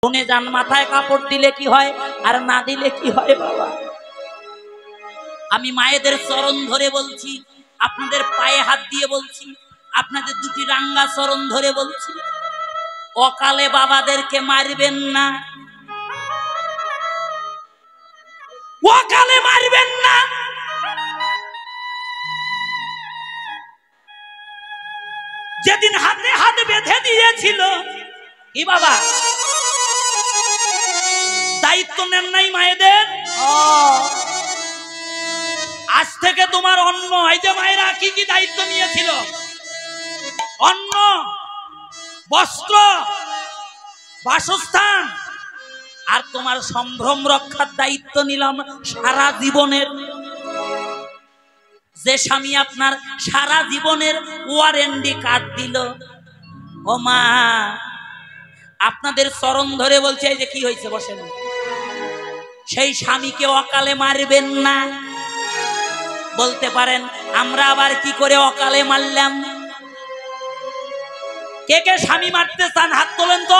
শুনে যান, মাথায় কাপড় দিলে কি হয় আর না দিলে কি হয় বাবা। আমি মায়েদের চরণ ধরে বলছি, আপনাদের পায়ে হাত দিয়ে বলছি, আপনাদের দুটি রাঙ্গা চরণ ধরে বলছি, অকালে বাবাদেরকে মারবেন না, অকালে মারবেন না। যেদিন হাতে হাত বেঁধে দিয়েছিল, কি বাবা দায়িত্ব নেন নাই মায়েদের? আজ থেকে তোমার অন্ন, এই যে মায়েরা কি কি দায়িত্ব নিয়েছিল, অন্ন, বস্ত্র, বাসস্থান, আর তোমার সম্ভ্রম রক্ষার দায়িত্ব নিলাম সারা জীবনের। যে স্বামী আপনার সারা জীবনের ওয়ারেন্টি কার্ড দিল, ও মা আপনাদের চরণ ধরে বলছে, এই যে কি হয়েছে বসেন, সেই স্বামীকে অকালে মারবেন না। বলতে পারেন আমরা আবার কি করে অকালে মারলাম? কে কে স্বামী মারতে চান হাত তোলেন তো।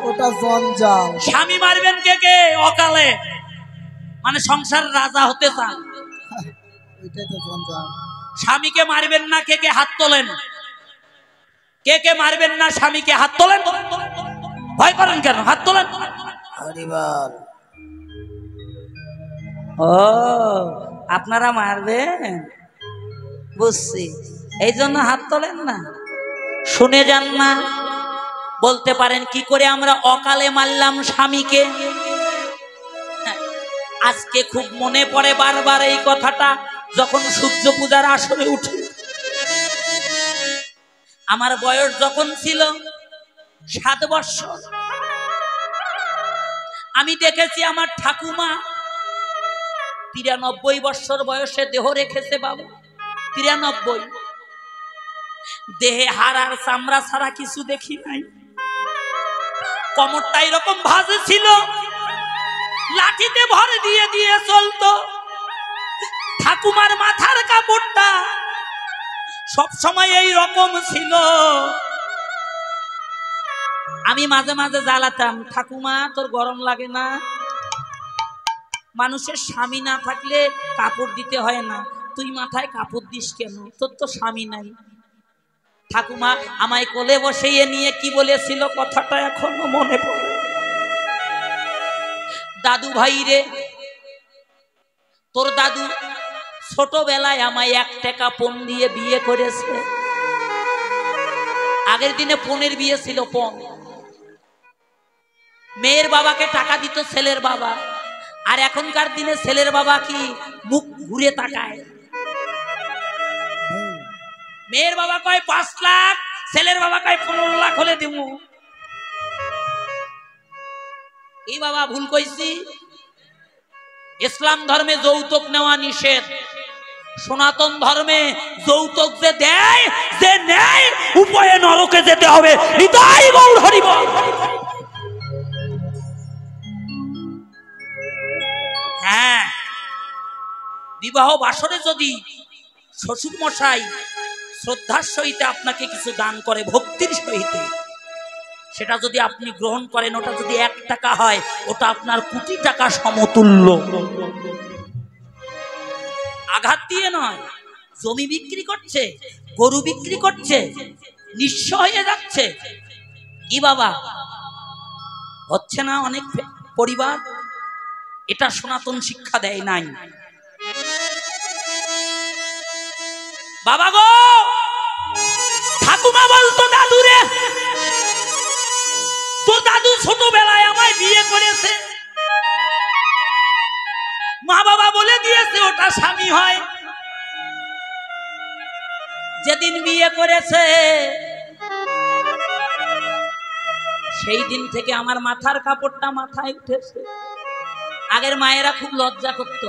ওটা জঞ্জাল। স্বামী মারবেন কে কে অকালে, মানে সংসার রাজা হতে চান? ওইটাই তো জঞ্জাল। স্বামীকে মারবেন না কে কে হাত তোলেন? কে কে মারবেন না স্বামীকে হাত তোলেন? ভয় করেন কেন? হাত তোলেন। হরিবল। ও আপনারা মারবেন বুঝছি, এই জন্য হাত তোলেন না। শুনে যান না। বলতে পারেন কি করে আমরা অকালে মারলাম স্বামীকে? আজকে খুব মনে পড়ে বারবার এই কথাটা, যখন সূর্য পূজার আসরে উঠে। আমার বয়স যখন ছিল 7 বছর, আমি দেখেছি আমার ঠাকুমা 93 বছর বয়সে দেহ রেখেছে বাবা। 93 দেহে হাড় আর চামড়া ছাড়া কিছু দেখি নাই। কোমরটা এরকম ভাঁজে ছিল, লাঠিতে ভর দিয়ে দিয়ে চলতো। ঠাকুমার মাথার কাপড়টা সব সময় এই রকম ছিল। আমি মাঝে মাঝে জ্বালাতাম, ঠাকুমা তোর গরম লাগে না? মানুষের স্বামী না থাকলে কাপড় দিতে হয় না, তুই মাথায় কাপড় দিস কেন? তোর তো স্বামী নাই। ঠাকুমা আমায় কোলে বসিয়ে নিয়ে কি বলেছিল, কথাটা এখনো মনে পড়ে। দাদু ভাই রে, তোর দাদু ছোটবেলায় আমায় 1 টাকা পণ দিয়ে বিয়ে করেছে। আগের দিনে পণের বিয়ে ছিল, পণ। মেয়ের বাবাকে টাকা দিত ছেলের বাবা, আর এখনকার দিনে ছেলের বাবা কি মুখ ঘুরে তাকায়? মেয়ের বাবা কয় 5 লাখ, ছেলের বাবা কয় 15 লাখ হলে দিব। এই বাবা ভুল কইছি? ইসলাম ধর্মে যৌতুক নেওয়া নিষেধ। সনাতন ধর্মে যৌতুক যে দেয়, যে নেয়, উপায়ে নরকে যেতে হবে। হৃদয় গৌর হরি বল। হ্যাঁ, বিবাহ বাসরে যদি শ্বশুর মশাই শ্রদ্ধার সহিত আপনাকে কিছু দান করে, ভক্তির সহিত, সেটা যদি আপনি গ্রহণ করেন, ওটা যদি 1 টাকা হয়, ওটা আপনার কোটি টাকা সমতুল্য। আঘাত দিয়ে নয়, জমি বিক্রি করছে, গরু বিক্রি করছে, নিঃস্ব হয়ে যাচ্ছে। কি বাবা হচ্ছে না অনেক পরিবার? এটা সনাতন শিক্ষা দেয় নাই। বাবা গো, ঠাকুমা বলতো দাদুরে, তো দাদু ছোটবেলায় আমায় বিয়ে করেছে, মা বাবা বলে দিয়েছে ওটা স্বামী হয়। যেদিন বিয়ে করেছে সেই দিন থেকে আমার মাথার কাপড়টা মাথায় উঠেছে। আগের মায়েরা খুব লজ্জা করত,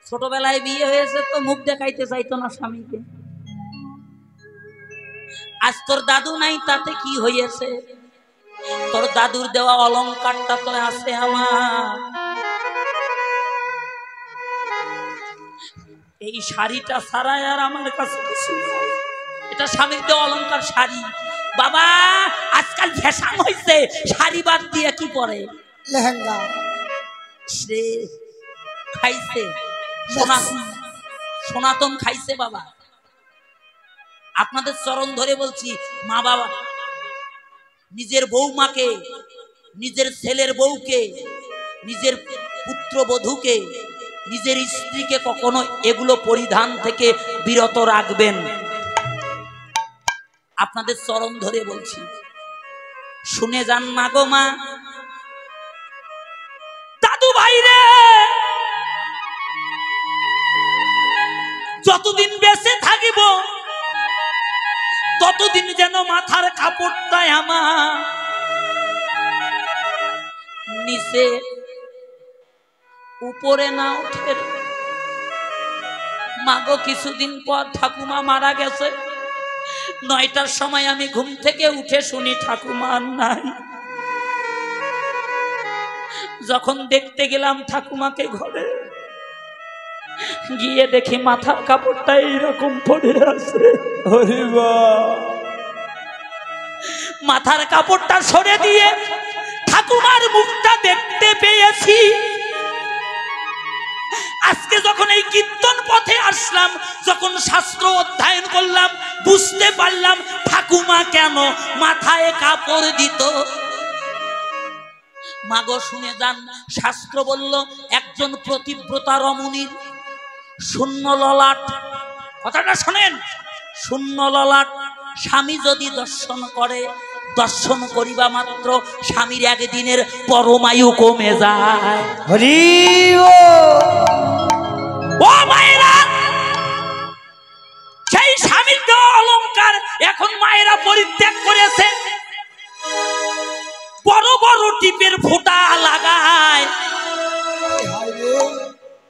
ছোটবেলায় বিয়ে হয়েছে তো মুখ দেখাইতে চাইতো না স্বামীকে। আজ তোর দাদু নাই, তাতে কি হয়েছে? তোর দাদুর দেওয়া অলংকারটা তো আছে আমার। এই শাড়িটা ছাড়াই আর আমার কাছে কিছু, এটা স্বামীর দেওয়া অলংকার শাড়ি। বাবা আজকাল ফ্যাশন হয়েছে শাড়ি বাদ দিয়ে কি পরে লেহেঙ্গা সে খাইছে সনাতন খাইছে বাবা। আপনাদের চরণ ধরে বলছি, মা বাবা নিজের বৌমাকে, নিজের ছেলের বউকে, নিজের পুত্রবধূকে, নিজের স্ত্রীকে কখনো এগুলো পরিধান থেকে বিরত রাখবেন। আপনাদের চরণ ধরে বলছি, শুনে যান মা গো মা। দাদু ভাই রে, যতদিন বেঁচে থাকিব ততদিন যেন মাথার কাপড়টাই আমার নিচে উপরে না ওঠে। মাগো কিছুদিন পর ঠাকুমা মারা গেছে। 9টার সময় আমি ঘুম থেকে উঠে শুনি ঠাকুমা আর নাই। যখন দেখতে গেলাম ঠাকুমাকে ঘরে, গিয়ে দেখি মাথার কাপড়টা এইরকম পড়ে আছে। মাথার কাপড়টা সরে দিয়ে ঠাকুমার মুখটা দেখতে পেয়েছি। আজকে যখন এই কীর্তন পথে আসলাম, যখন শাস্ত্র অধ্যয়ন করলাম, বুঝতে পারলাম ঠাকুমা কেন মাথায় কাপড় দিত। মাগো শুনে যান, শাস্ত্র বলল একজন প্রতিব্রতা রমণীর শূন্য ললাট, কথাটা শোনেন, শূন্য ললাট স্বামী যদি দর্শন করে, দর্শন করিবা মাত্র স্বামীর একদিনের পরমায়ু কমে যায়। হরি ও মায়েরা, সেই স্বামীর দেওয়া অলংকার এখন মায়েরা পরিত্যাগ করেছে। বড় বড় টিপের ফোঁটা লাগায়,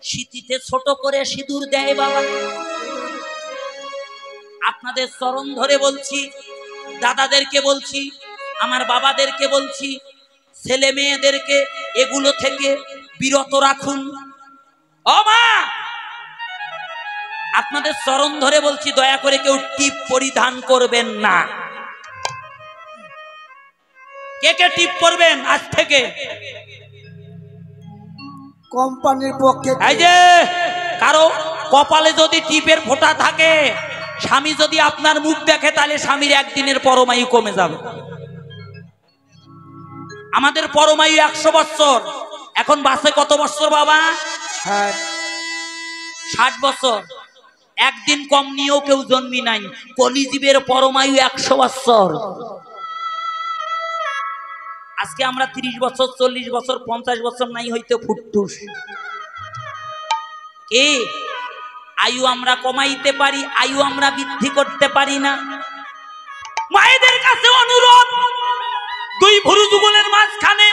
শীতিতে ছোট করে সিঁদুর দেয় বাবা। আপনাদের চরণ ধরে বলছি, দাদাদেরকে বলছি, আমার বাবাদেরকে বলছি, ছেলে মেয়েদেরকে এগুলো থেকে বিরত রাখুন। ও মা, আপনাদের চরণ ধরে বলছি, দয়া করে কেউ টিপ পরিধান করবেন না। কে কে টিপ করবেন আজ থেকে? কোম্পানির পক্ষে। এই যে কারো কপালে যদি টিপের ফোঁটা থাকে, স্বামী যদি আপনার মুখ দেখে, তাহলে স্বামীর একদিনের পরমায়ু কমে যাবে। আমাদের পরমায়ু 100 বছর, এখন বাসে কত বছর বাবা? 60 বছর। একদিন কম নিয়েও কেউ জন্মি নাই। কলিজীবের পরমায়ু 100 বছর। আজকে আমরা 30 বছর, 40 বছর, 50 বছর নাই হইতে ফুটটুস। আয়ু আমরা কমাইতে পারি, আয়ু আমরা বৃদ্ধি করতে পারি না। মায়েদের কাছে অনুরোধ, 2 ভুরু যুগলের মাঝখানে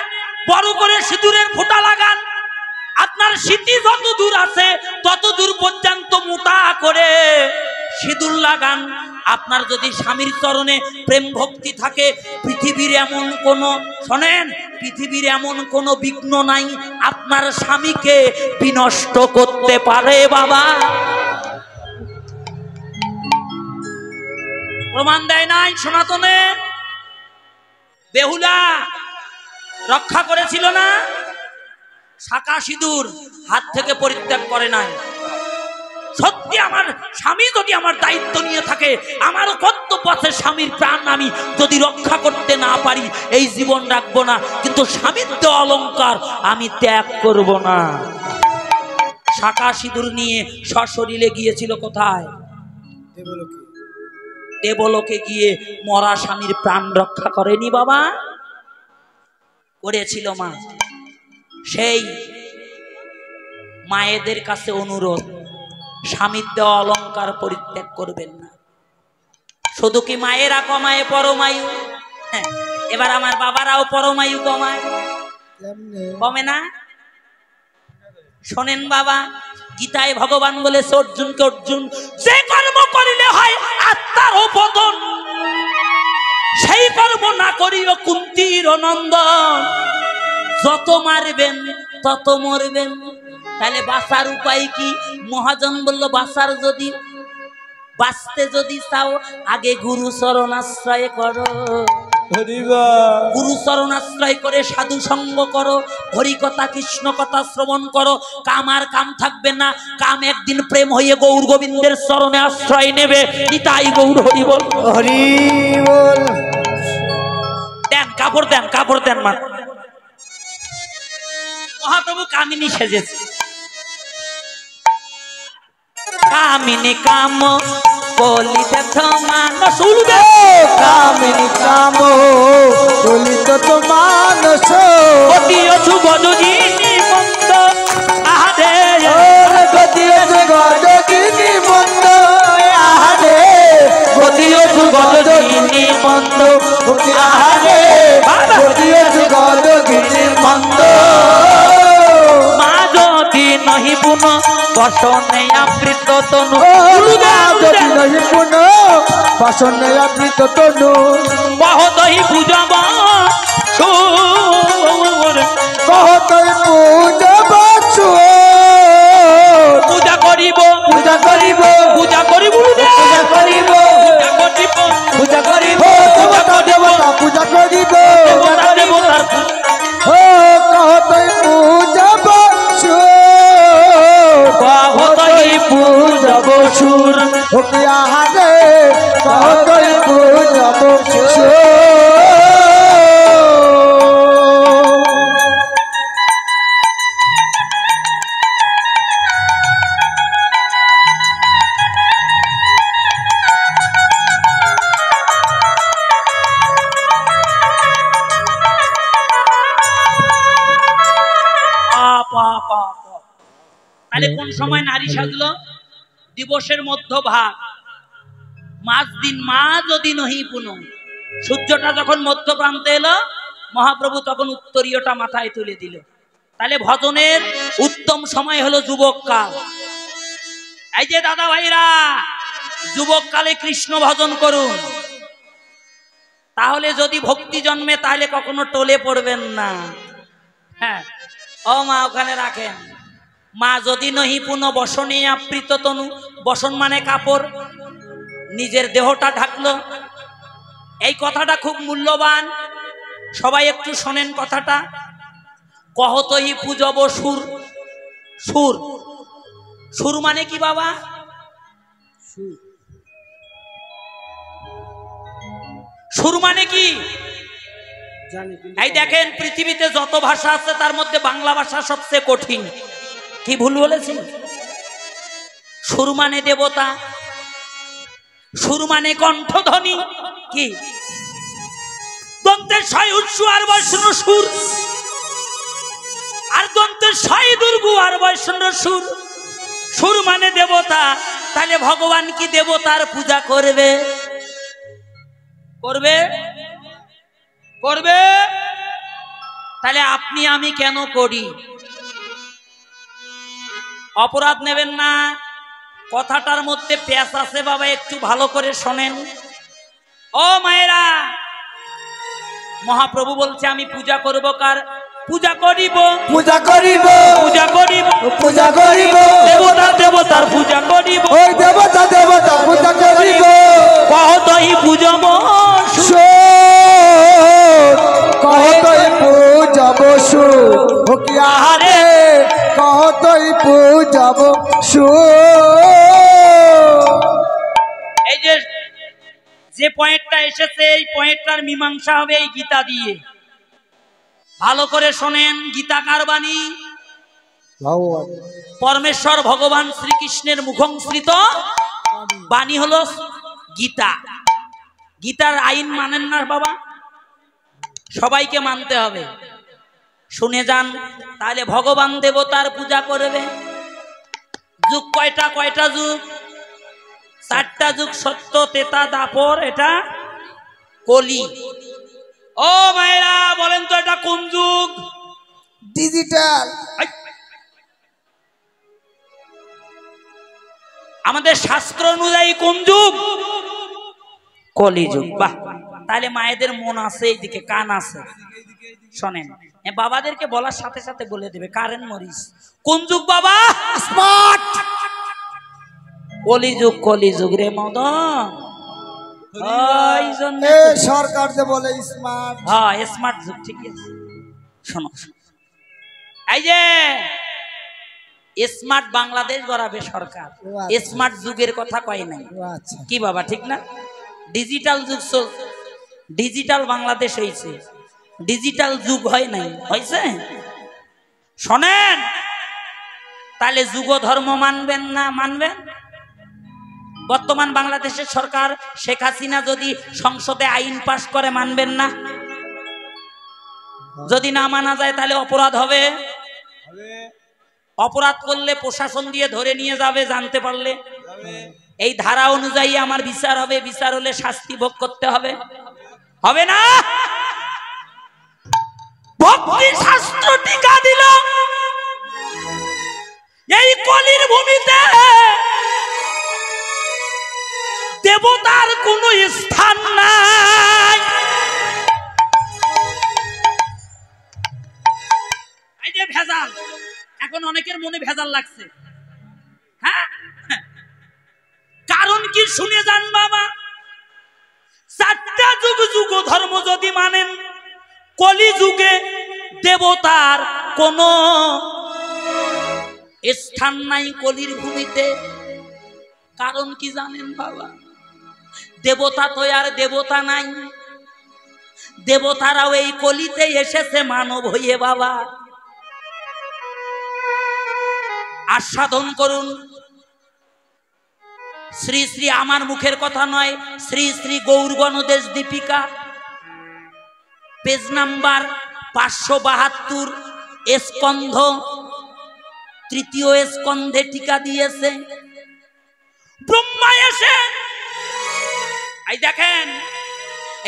বড় করে সিঁদুরের ফোঁটা লাগান। আপনার স্মৃতি যত দূর আছে তত দূর পর্যন্ত মোটা করে সিঁদুর লাগান। আপনার যদি স্বামীর চরণে প্রেম ভক্তি থাকে, পৃথিবীর এমন কোন, শোনেন, পৃথিবীর এমন কোন বিঘ্ন নাই আপনার স্বামীকে বিনষ্ট করতে পারে বাবা। প্রমাণ দেয় নাই সনাতনে? বেহুলা রক্ষা করেছিল না? শাঁকা সিঁদুর হাত থেকে পরিত্যাগ করে নাই। সত্যি আমার স্বামী যদি আমার দায়িত্ব নিয়ে থাকে, আমার কর্তব্য আছে স্বামীর প্রাণ আমি যদি রক্ষা করতে না পারি, এই জীবন রাখবো না, কিন্তু স্বামীর দেওয়া অলংকার আমি ত্যাগ করব না। শাঁকা সিঁদুর নিয়ে সশরীরে গিয়েছিল কোথায়? দেবলোকে গিয়ে মরা স্বামীর প্রাণ রক্ষা করেনি বাবা? করেছিল মা। সেই মায়েদের কাছে অনুরোধ, স্বামীর দেওয়া অলংকার পরিত্যাগ করবেন না। শুধু কি মায়েরা কমায় পরমায়ু? হ্যাঁ, এবার আমার বাবারাও পরমায়ু কমায়, কমে না? শোনেন বাবা, গীতায় ভগবান বলেছে অর্জুনকে, অর্জুন যে কর্ম করিলে হয় আত্মার পতন, সেই কর্ম না করিও কুন্তীর নন্দন। যত মারবেন তত মরবেন। তাহলে বাঁচার উপায় কি? মহাজন বলল, বাঁচার যদি বাঁচতে যদি চাও আগে গুরু চরণ আশ্রয় করো, গুরু চরণ আশ্রয় করে সাধু সঙ্গ করো, হরি কথা কৃষ্ণ কথা শ্রবণ করো। কাম আর কাম থাকবে না, কাম একদিন প্রেম হয়ে গৌর গোবিন্দের চরণে আশ্রয় নেবে। নিতাই গৌর হরি বল, হরি বল। দেন কাপড় দেন, কাপড় দেন। মা মহাপ্রভু কামিনী সেজেছে। কামিনী কাম বলিতে মানস, কামিনী কাম বলিত তো মানস, অতিয়ছু গজজিনী মন্দ আহারে, গতিয়ছু গজজিনী মন্দ আহারে, গতিয়ছু গজজিনী মন্দ আহারে, গতিয়ছু গজজিনী মন্দ। মা যদি নহি পুন বসনে আবৃত তনু, যদি নহি পুন বসনে আবৃত তনু, বহতহি পূজব সুর, কহতই পূজব সুর, পূজা করিব, পূজা করিব, পূজা করিব, পূজা করিব, পূজা করিব, দেবতা দেবতা পূজা করিব, দেবতা দেবতার ও কহতই পূজব সুর, কহতই পূজব সুর। আহারে কহতই পূজব সুর। তাহলে কোন সময় নারী সাজলো? দিবসের মধ্যভাগ, মাঝ দিন। মা যদি নহি পুনঃ, সূর্যটা যখন মধ্য প্রান্তে এলো, মহাপ্রভু তখন উত্তরীয়টা মাথায় তুলে দিল। তাহলে ভজনের উত্তম সময় হলো যুবককাল। এই যে দাদা ভাইরা, যুবককালে কৃষ্ণ ভজন করুন, তাহলে যদি ভক্তি জন্মে তাহলে কখনো টলে পড়বেন না। হ্যাঁ, ও মা ওখানে রাখেন। মা যদি নহি পুনঃ বসনে আবৃত তনু, বসন মানে কাপড়, নিজের দেহটা ঢাকলো। এই কথাটা খুব মূল্যবান, সবাই একটু শোনেন কথাটা। কহতহি পূজব সুর, সুর, সুর মানে কি বাবা? সুর মানে কি? এই দেখেন, পৃথিবীতে যত ভাষা আছে তার মধ্যে বাংলা ভাষা সবচেয়ে কঠিন। কি ভুল বলেছি? সুর মানে দেবতা, সুর মানে কণ্ঠধ্বনি। কি দন্তের ছয় উৎসু আর বৈষ্ণব সুর, আর দন্তের ছয় দুর্গু আর বৈষ্ণব সুর। সুর মানে দেবতা। তাহলে ভগবান কি দেবতার পূজা করবে? করবে? করবে? তাহলে আপনি আমি কেন করি? অপরাধ নেবেন না, কথাটার মধ্যে প্যাঁচ আছে বাবা, একটু ভালো করে শোনেন। ও মায়েরা, মহাপ্রভু বলছে আমি পূজা করব কার? পূজা করিব, পূজা করিব, পূজা করিব, পূজা করিব, দেবতা দেবতার পূজা করিব, ওই দেবতা দেবতা পূজা করিব। কহতই পূজব সুর, কহতই পূজব সুর, আহারে কহতই পূজব সুর। এই যে পয়েন্টটা এসেছে, এই পয়েন্টটার মীমাংসা হবে এই গীতা দিয়ে। ভালো করে শোনেন, গীতা কার বাণী? পরমেশ্বর ভগবান শ্রীকৃষ্ণের মুখংসৃত বাণী হলো গীতা। গীতার আইন মানেন না বাবা, সবাইকে মানতে হবে। শুনে যান, তাহলে ভগবান দেবতার পূজা করবে। যুগ কয়টা? কয়টা যুগ? 4টা যুগ, সত্য, তেতা, দাপর, এটা কলি। ও মায়েরা বলেন তো এটা কোন যুগ? ডিজিটাল। আমাদের শাস্ত্র অনুযায়ী কোন যুগ? কলিযুগ। বাহ, তাহলে মায়েদের মন আছে এইদিকে, কান আছে, শোনেন। বাবাদেরকে বলার সাথে সাথে বলে দেবে কারেন্ট মরিস। কোন যুগ বাবা? স্মার্ট। কলিযুগ রে মদন। সরকার যে বলে স্মার্ট, হ্যাঁ স্মার্ট যুগ, ঠিক আছে। শোনো এই যে স্মার্ট বাংলাদেশ গড়াবে সরকার, স্মার্ট যুগের কথা কয় নাই কি বাবা, ঠিক না? ডিজিটাল যুগ, ডিজিটাল বাংলাদেশ হয়েছে, ডিজিটাল যুগ হয় নাই, হয়েছে? শোনেন, তাহলে যুগ ধর্ম মানবেন না মানবেন? বর্তমান বাংলাদেশের সরকার শেখ হাসিনা যদি সংসদে আইন পাশ করে মানবেন না? যদি না মানা যায় তাহলে অপরাধ হবে। অপরাধ করলে প্রশাসন দিয়ে ধরে নিয়ে যাবে, জানতে পারলে এই ধারা অনুযায়ী আমার বিচার হবে, বিচার হলে শাস্তি ভোগ করতে হবে, হবে না? ভক্তি শাস্ত্র টিকা দিল এই কলির ভূমিতে দেবতার কোন স্থান নাই। এই যে ভেজাল, এখন অনেকের মনে ভেজাল লাগছে, হ্যাঁ কারণ কি শুনে যান বাবা। চারটা যুগ ধর্ম যদি মানেন, কলি যুগে দেবতার কোন স্থান নাই কলির ভূমিতে। কারণ কি জানেন বাবা? দেবতা তো আর দেবতা নাই, দেবতারাও এই কলিতে এসেছে মানব হইয়ে বাবা। আস্বাদন করুন। শ্রী শ্রী, আমার মুখের কথা নয়, শ্রী শ্রী গৌর গণদেশ দীপিকা পেজ নাম্বার 572 স্কন্ধ, তৃতীয় স্কন্ধে টিকা দিয়েছে। ব্রহ্মা এসে এই দেখেন,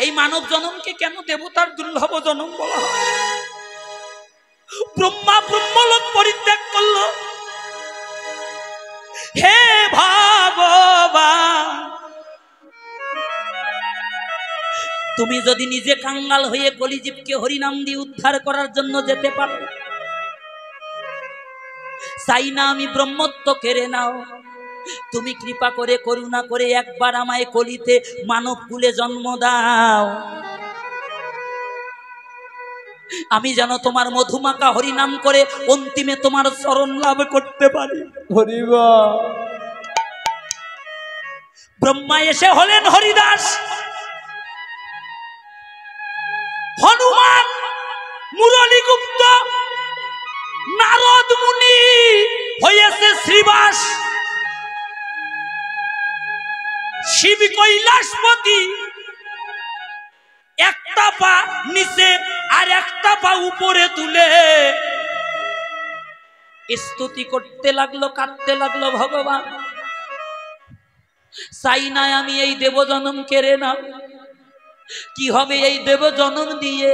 এই মানব জন্মকে কেন দেবতার দুর্লভ জন্ম বলা হয়? ব্রহ্মা ব্রহ্মলোক পরিত্যাগ করলো। হে ভগবান, তুমি যদি নিজে কাঙ্গাল হয়ে কলিজীবকে হরিনাম দিয়ে উদ্ধার করার জন্য যেতে পারো, চাই না আমি ব্রহ্মত্ব কেড়ে নাও, তুমি কৃপা করে করুণা করে একবার আমায় কলিতে মানব কুলে জন্ম দাও, আমি যেন তোমার মধুমাকা হরিনাম করে অন্তিমে তোমার চরণ লাভ করতে পারি। ব্রহ্মা এসে হলেন হরিদাস, হনুমান মুরলীগুপ্ত, নারদ মুনি হয়েছে শ্রীবাস, শিব কৈলাসপতি একটা পা নিচে আর একটা পা উপরে তুলে স্তুতি করতে লাগলো, কাঁদতে লাগলো, ভগবান চাই না আমি এই দেব জন্ম কেড়ে নাও। কি হবে এই দেব জন্ম দিয়ে?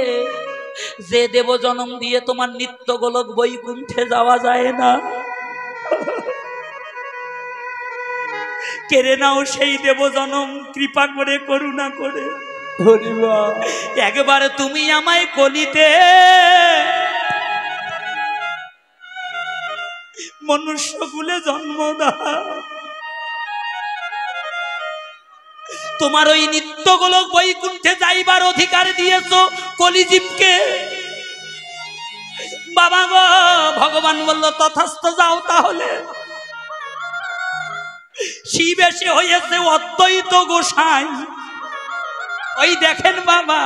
যে দেব জন্ম দিয়ে তোমার নিত্য গোলক বৈকুণ্ঠে যাওয়া যায় না, কেড়ে নাও সেই দেব জন্ম কৃপা করে করুণা করে। একবারে তুমি আমায় কলিতে মনুষ্য কুলে জন্ম দাও, তোমার ওই নিত্য গোলক বৈকুণ্ঠে যাইবার অধিকার দিয়েছো কলিজীবকে। বাবা গো, ভগবান বলল তথাস্থ, যাও তাহলে। শিব এসে হয়েছে অদ্বৈত গোসাই। ওই দেখেন বাবা,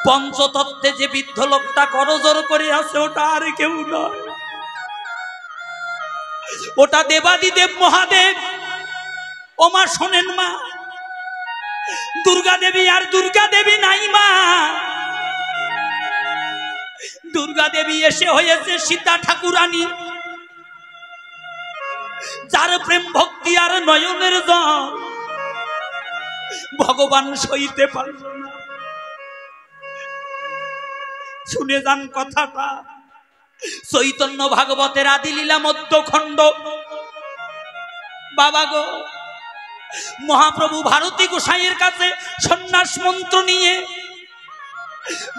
পঞ্চতত্ত্বে যে বৃদ্ধ লোকটা করজোর করে আছে, ওটা আর কেউ নয়, ওটা দেবাদিদেব মহাদেব। ও মা শোনেন মা, দুর্গা দেবী আর দুর্গা দেবী নাই মা, দুর্গা দেবী এসে হয়েছে সীতা ঠাকুরানী, যার প্রেম ভক্তি আর নয়নের জল ভগবান সইতে পারল না। শুনে যান কথাটা, চৈতন্য ভাগবতের আদিলীলা মধ্যখণ্ড। বাবা গো, মহাপ্রভু ভারতী গোসাইয়ের কাছে সন্ন্যাস মন্ত্র নিয়ে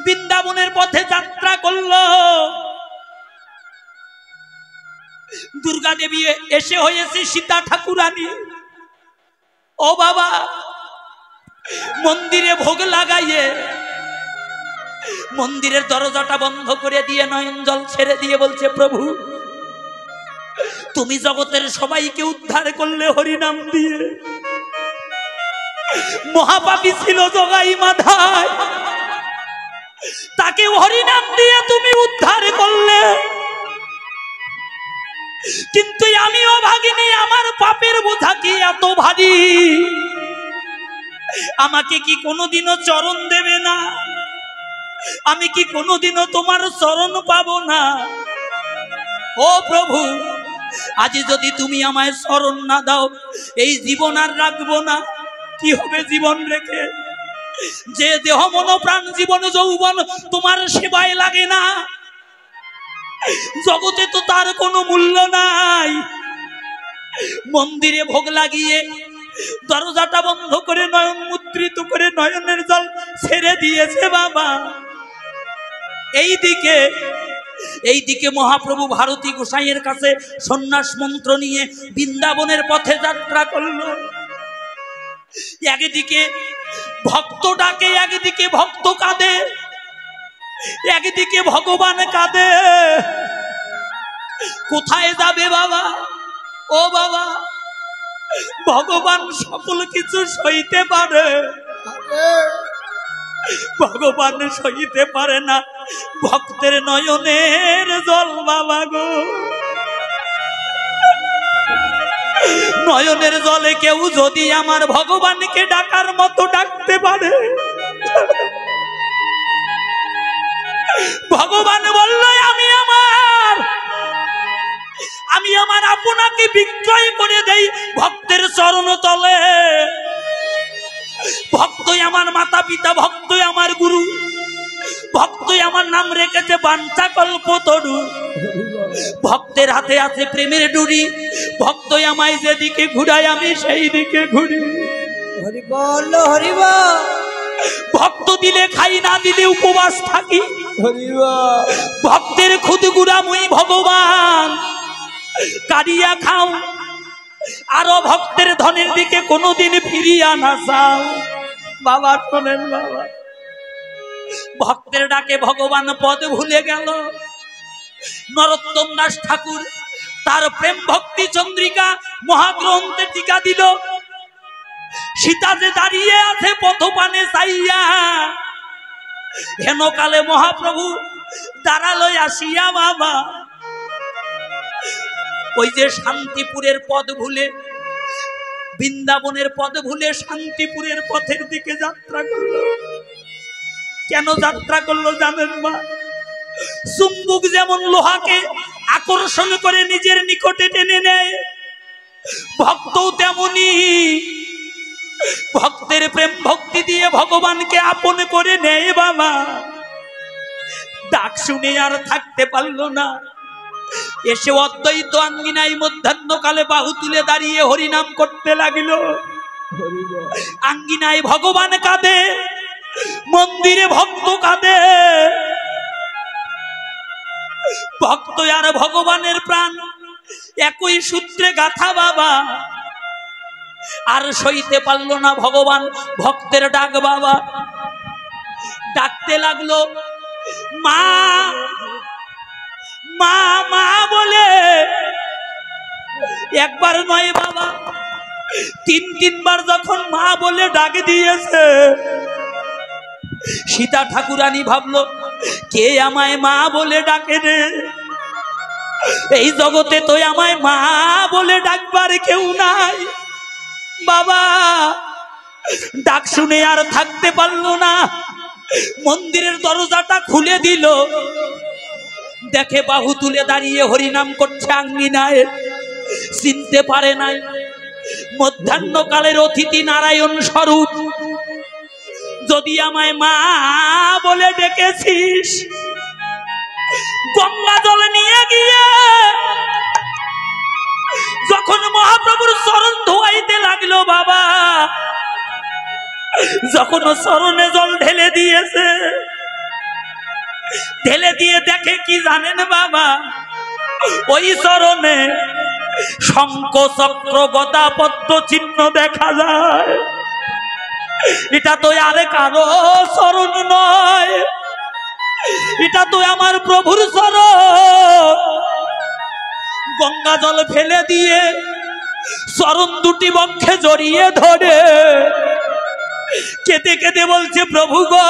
বৃন্দাবনের পথে যাত্রা করল। দুর্গা দেবী এসে হয়েছে সীতা ঠাকুরানী। ও বাবা, মন্দিরে ভোগ লাগাইয়ে মন্দিরের দরজাটা বন্ধ করে দিয়ে নয়ন জল ছেড়ে দিয়ে বলছে, প্রভু তুমি জগতের সবাইকে উদ্ধার করলে হরিনাম দিয়ে। মহাপাপী ছিল জগাই মাধায়, তাকে হরিনাম দিয়ে তুমি উদ্ধার করলে, কিন্তু আমিও ভাগিনি, আমার পাপের বোঝা কি এত ভারী, আমাকে কি কোনোদিনও চরণ দেবে না? আমি কি কোনোদিনও তোমার চরণ পাবো না? ও প্রভু, আজ যদি তুমি আমায় চরণ না দাও, এই জীবন আর রাখবো না। কি হবে জীবন রেখে? যে দেহ মন প্রাণ জীবন যৌবন তোমার সেবায় লাগে না, জগতে তো তার কোনো মূল্য নাই। মন্দিরে ভোগ লাগিয়ে দরজাটা বন্ধ করে নয়ন মুদ্রিত করে নয়নের জল ছেড়ে দিয়েছে বাবা। এইদিকে মহাপ্রভু ভারতী গোসাইয়ের কাছে সন্ন্যাস মন্ত্র নিয়ে বৃন্দাবনের পথে যাত্রা করলো। একদিকে ভক্ত ডাকে, একদিকে ভক্ত কাঁদে, একদিকে ভগবান কাঁদে। কোথায় যাবে বাবা? ও বাবা, ভগবান সকল কিছু সইতে পারে, ভগবান সইতে পারে না ভক্তের নয়নের জল বাবা গো। নয়নের জলে কেউ যদি আমার ভগবানকে ডাকার মতো ডাকতে পারে, ভগবান বলল আমি আমার আপনাকে বিক্রয় করে দেই ভক্তের চরণ তলে। ভক্তই আমার মাতা পিতা, ভক্তই আমার গুরু, ভক্তই আমার নাম রেখেছে বাঞ্ছা কল্পতরু। ভক্তের হাতে আছে প্রেমের ডুরি, ভক্তই আমায় যেদিকে ঘুরায় আমি সেই দিকে ঘুরি। হরি বল হরি বল। ভক্ত দিলে খাই, না দিলে উপবাস থাকি। হরি বল। ভক্তের খুদগুড়া মুই ভগবান কারিয়া খাও, আরো ভক্তের ধনের দিকে কোনোদিন ফিরিয়া না যাও। বাবা শোনেন বাবা, ভক্তের ডাকে ভগবান পদ ভুলে গেল। নরোত্তম দাস ঠাকুর তার প্রেম ভক্তি চন্দ্রিকা মহাগ্রন্থে টিকা দিল। সীতা যে দাঁড়িয়ে আছে পথপানে চাইয়া, হেন কালে মহাপ্রভু দাঁড়ালো আসিয়া বাবা। ওই যে শান্তিপুরের পদ ভুলে, বৃন্দাবনের পদ ভুলে শান্তিপুরের পথের দিকে যাত্রা করলো। কেন যাত্রা করলো জানেন মা? চুম্বক যেমন লোহাকে আকর্ষণ করে নিজের নিকটে টেনে নেয়, ভক্তও তেমনি ভক্তের প্রেম ভক্তি দিয়ে ভগবানকে আপন করে নেয় বাবা। ডাক শুনে আর থাকতে পারলো না, এসে অদ্বৈত আঙ্গিনায় মধ্যাহ্নকালে বাহু তুলে দাঁড়িয়ে হরিনাম করতে লাগিল। আঙ্গিনায় ভগবান কাঁদে, মন্দিরে ভক্ত কাঁদে। ভক্ত আর ভগবানের প্রাণ একই সূত্রে গাথা বাবা। আর সইতে পারলো না ভগবান ভক্তের ডাক বাবা। ডাকতে লাগলো মা মা মা বলে। একবার নয় বাবা, তিনবার যখন মা বলে ডাক দিয়েছে, সীতা ঠাকুরানী ভাবলো কে আমায় মা বলে ডাকে রে? এই জগতে তো আমায় মা বলে ডাকবার কেউ নাই। বাবা ডাক শুনে আর থাকতে পারলো না, মন্দিরের দরজাটা খুলে দিল। দেখে বাহু তুলে দাঁড়িয়ে হরিনাম করছে আঙ্গিনায়। চিনতে পারে নাই মধ্যাহ্নকালের অতিথি নারায়ণ স্বরূপ। যদি আমায় মা বলে ডেকেছিস, গঙ্গা জল নিয়ে গিয়ে যখন মহাপ্রভুর চরণ ধোয়াইতে লাগলো বাবা, যখন চরণে জল ঢেলে দিয়েছে, ঢেলে দিয়ে দেখে কি জানেন বাবা? ওই চরণে শঙ্খ চক্র গদা পদ্ম চিহ্ন দেখা যায়। এটা তো আর কারো চরণ নয়, এটা তো আমার প্রভুর চরণ। গঙ্গা জল ফেলে দিয়ে চরণ দুটি বক্ষে জড়িয়ে ধরে কেঁদে কেঁদে বলছে, প্রভু গো,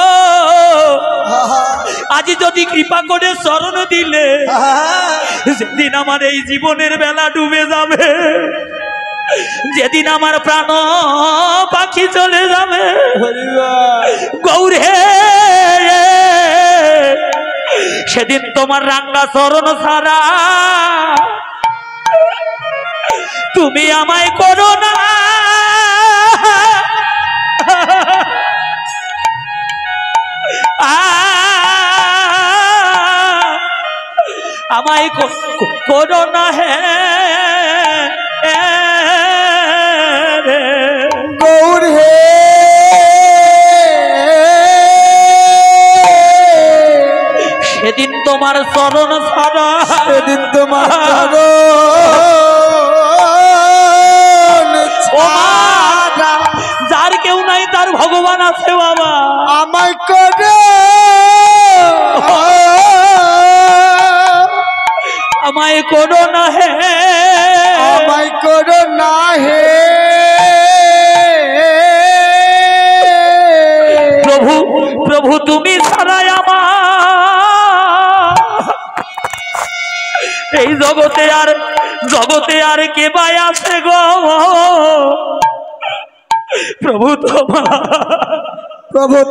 আজ যদি কৃপা করে চরণ দিলে যেদিন আমার এই জীবনের বেলা ডুবে যাবে, যেদিন আমার প্রাণ পাখি চলে যাবে, গৌর হে, সেদিন তোমার রাঙ্গা চরণ ছাড়া তুমি আমায় করো না। আমায় করো না হে গৌর হে, সেদিন তোমার চরণ ছাড়া, সেদিন তোমার চরণ ছাড়া যার কেউ নাই তার ভগবান আছে বাবা। আমায় করে, আমায় করো না হে, আমায় করো না হে প্রভু, প্রভু তুমি ছাড়াই আমার এই জগতে আর কে ভাই আছে গো। প্রভু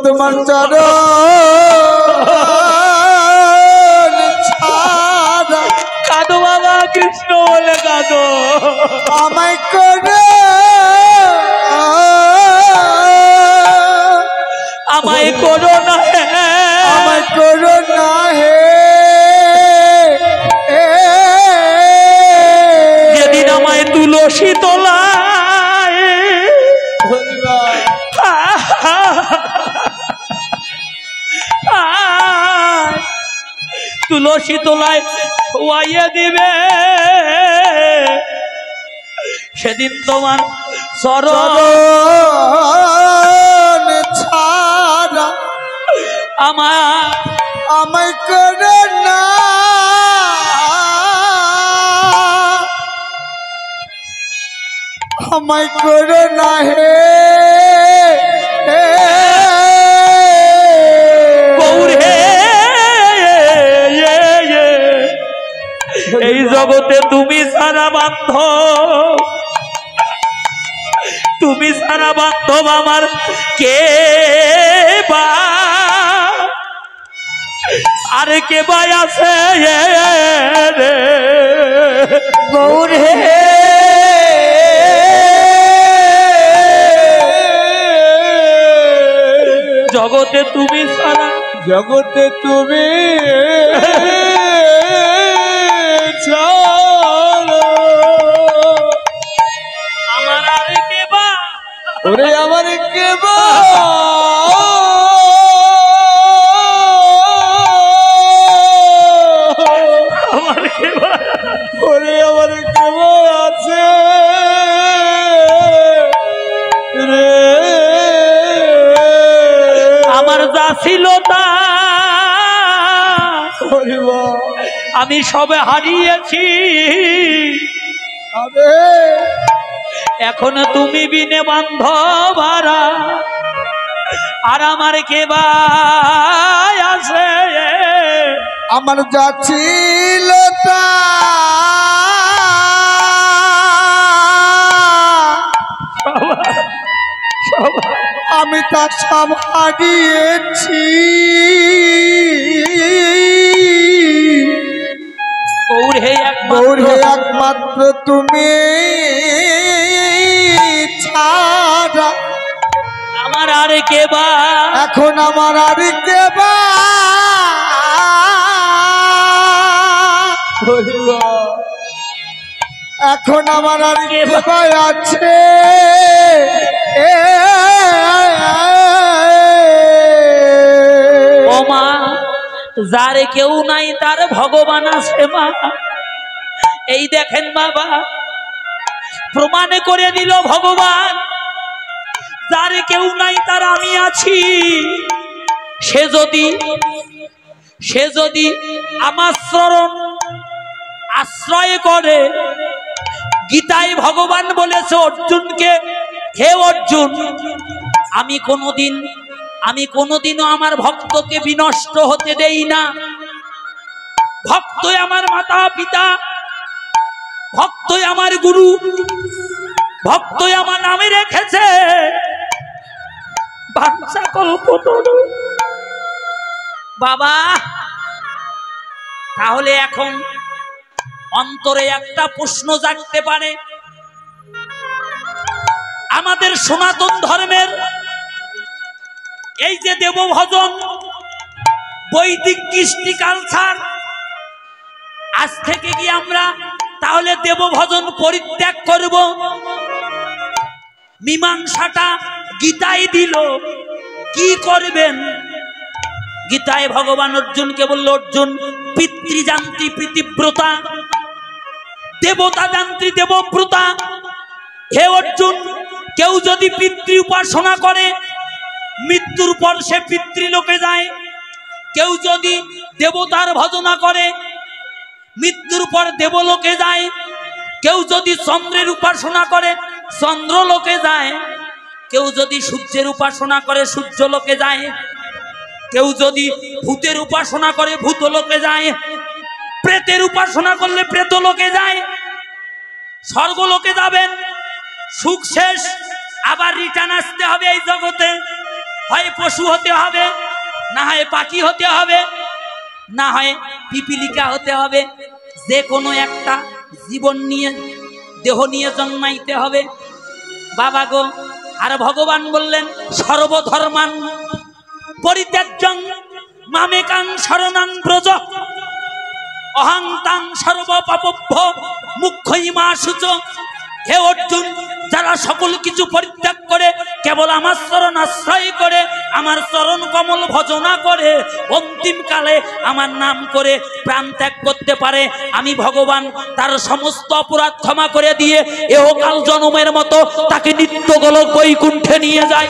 তোমার চরণ ছাড়া, কাঁদো বাবা, কৃষ্ণ বলে কাঁদো। আমায় করে, আমায় করো না হে, আমায় করো না হে যেদিন আমায় তুলসী তলায়, তুলসী তলায় শোয়াইয়ে দিবে, সেদিন তোমার চরণ ছাড়া আমায় করে না, আমায় করো না হে গৌর হে। এই জগতে তুমি সারা বান্ধব, তুমি সারা বান্ধব আমার কে বা, আরে কে ভাই আছে গৌর হে। জগতে তুমি সারা, জগতে তুমি আমার আর কে বা, ওরে আমার কে বা, আমার কে বা, ওরে আমার কে বা আছে রে, আমার যা ছিল তা আমি সবে হারিয়েছি, এখন তুমি বিনে বান্ধব আর আমার কে ভাই আছে, আমার যা ছিল তা আমি তা সব হারিয়েছি, গৌর হে একমাত্র তুমি ছাড়া আমার আর কে বা, এখন আমার আর কে বা, এখন আমার আর কে বা আছে, ও মা, যার কেউ নাই তার ভগবান আছে মা। এই দেখেন বাবা, প্রমাণ করে দিল ভগবান, যার কেউ নাই তার আমি আছি। সে যদি আমার শরণ আশ্রয় করে, গীতায় ভগবান বলেছে অর্জুনকে, হে অর্জুন, আমি কোনোদিনও আমার ভক্তকে বিনষ্ট হতে দেই না। ভক্তই আমার মাতা পিতা, ভক্তই আমার গুরু, ভক্তই আমার নামে রেখেছে বাঞ্ছা কল্পতরু। বাবা, তাহলে এখন অন্তরে একটা প্রশ্ন জাগতে পারে, আমাদের সনাতন ধর্মের এই যে দেবভজন, বৈদিক কৃষ্টি কালচার, আজ থেকে কি আমরা তাহলে দেবভজন পরিত্যাগ করব? মীমাংসাটা গীতায় দিল, কি করবেন? গীতায় ভগবান অর্জুনকে বলল, অর্জুন, পিতৃযান্ত্রী প্রীতিব্রতা, দেবতা যান্ত্রী দেবব্রতা। হে অর্জুন, কেউ যদি পিতৃ উপাসনা করে, মৃত্যুর পর সে পিতৃলোকে যায়। কেউ যদি দেবতার ভজনা করে, মৃত্যুর পর দেবলোকে যায়। কেউ যদি চন্দ্রের উপাসনা করে, চন্দ্রলোকে যায়। কেউ যদি সূর্যের উপাসনা করে, সূর্যলোকে যায়। কেউ যদি ভূতের উপাসনা করে, ভূতলোকে যায়। প্রেতের উপাসনা করলে প্রেতলোকে যায়। স্বর্গলোকে যাবেন, সুখ শেষ, আবার রিটার্ন আসতে হবে এই জগতে। হয় পশু হতে হবে, না হয় পাখি হতে হবে, না হয় পিপিলিকা হতে হবে। যে কোনো একটা জীবন নিয়ে, দেহ নিয়ে জন্মাইতে হবে বাবা গো। আর ভগবান বললেন, সর্বধর্মান পরিত্যাজ্যং মামেকাং শরণাং ব্রজ, অহং তাং সর্বপাপভ্য মুখ্যইমা শুচ। হে অর্জুন, যারা সকল কিছু পরিত্যাগ করে কেবল আমার চরণ আশ্রয় করে, আমার চরণ কমল ভজনা করে, অন্তিম কালে আমার নাম করে প্রাণ ত্যাগ করতে পারে, আমি ভগবান তার সমস্ত অপরাধ ক্ষমা করে দিয়ে এহকাল জনমের মতো তাকে নিত্য গোলক বৈকুণ্ঠে নিয়ে যায়।